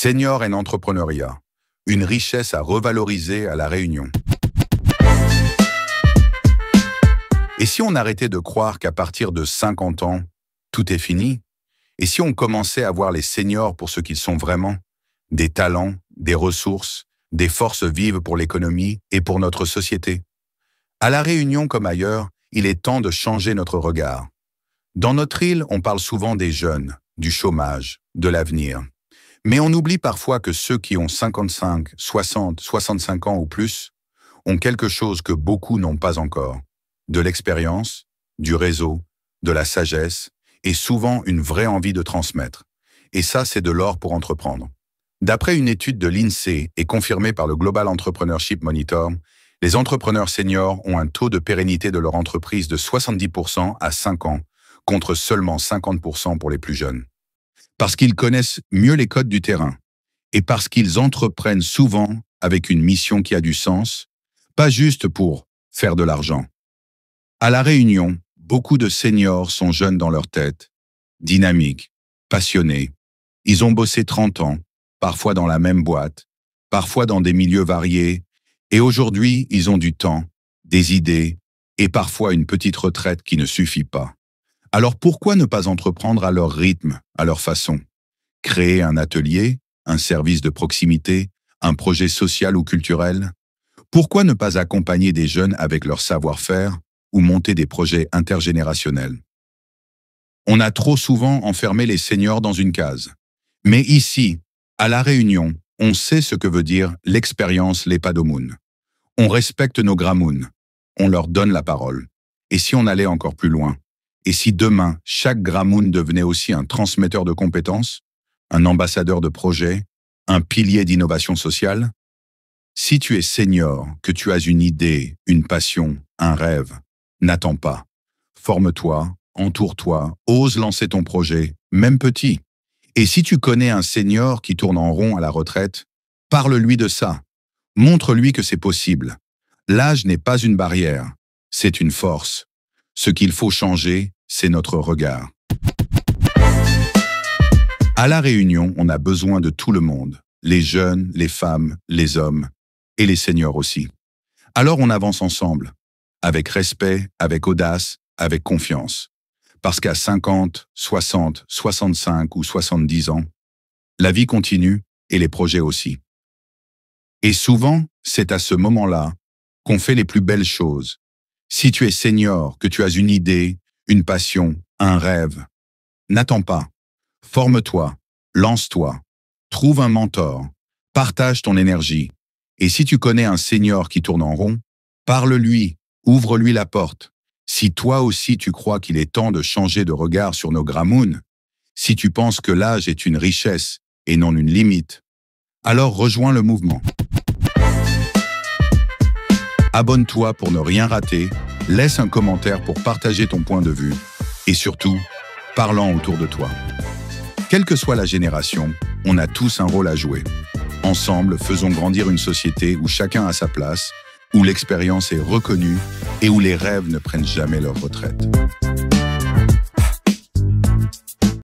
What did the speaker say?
Senior and Entrepreneuriat, une richesse à revaloriser à La Réunion. Et si on arrêtait de croire qu'à partir de 50 ans, tout est fini? Et si on commençait à voir les seniors pour ce qu'ils sont vraiment? Des talents, des ressources, des forces vives pour l'économie et pour notre société. À La Réunion comme ailleurs, il est temps de changer notre regard. Dans notre île, on parle souvent des jeunes, du chômage, de l'avenir. Mais on oublie parfois que ceux qui ont 55, 60, 65 ans ou plus ont quelque chose que beaucoup n'ont pas encore. De l'expérience, du réseau, de la sagesse et souvent une vraie envie de transmettre. Et ça, c'est de l'or pour entreprendre. D'après une étude de l'INSEE et confirmée par le Global Entrepreneurship Monitor, les entrepreneurs seniors ont un taux de pérennité de leur entreprise de 70% à 5 ans, contre seulement 50% pour les plus jeunes. Parce qu'ils connaissent mieux les codes du terrain et parce qu'ils entreprennent souvent avec une mission qui a du sens, pas juste pour faire de l'argent. À La Réunion, beaucoup de seniors sont jeunes dans leur tête, dynamiques, passionnés. Ils ont bossé 30 ans, parfois dans la même boîte, parfois dans des milieux variés, et aujourd'hui, ils ont du temps, des idées et parfois une petite retraite qui ne suffit pas. Alors pourquoi ne pas entreprendre à leur rythme, à leur façon? Créer un atelier, un service de proximité, un projet social ou culturel? Pourquoi ne pas accompagner des jeunes avec leur savoir-faire ou monter des projets intergénérationnels? On a trop souvent enfermé les seniors dans une case. Mais ici, à La Réunion, on sait ce que veut dire l'expérience Lepadomoun. On respecte nos gramouns, on leur donne la parole. Et si on allait encore plus loin? Et si demain, chaque gramoun devenait aussi un transmetteur de compétences, un ambassadeur de projet, un pilier d'innovation sociale? Si tu es senior, que tu as une idée, une passion, un rêve, n'attends pas. Forme-toi, entoure-toi, ose lancer ton projet, même petit. Et si tu connais un senior qui tourne en rond à la retraite, parle-lui de ça. Montre-lui que c'est possible. L'âge n'est pas une barrière, c'est une force. Ce qu'il faut changer, c'est notre regard. À La Réunion, on a besoin de tout le monde, les jeunes, les femmes, les hommes et les seniors aussi. Alors on avance ensemble, avec respect, avec audace, avec confiance. Parce qu'à 50, 60, 65 ou 70 ans, la vie continue et les projets aussi. Et souvent, c'est à ce moment-là qu'on fait les plus belles choses. Si tu es senior, que tu as une idée, une passion, un rêve, n'attends pas. Forme-toi, lance-toi, trouve un mentor, partage ton énergie. Et si tu connais un senior qui tourne en rond, parle-lui, ouvre-lui la porte. Si toi aussi tu crois qu'il est temps de changer de regard sur nos gramouns, si tu penses que l'âge est une richesse et non une limite, alors rejoins le mouvement. Abonne-toi pour ne rien rater, laisse un commentaire pour partager ton point de vue et surtout, parle-en autour de toi. Quelle que soit la génération, on a tous un rôle à jouer. Ensemble, faisons grandir une société où chacun a sa place, où l'expérience est reconnue et où les rêves ne prennent jamais leur retraite.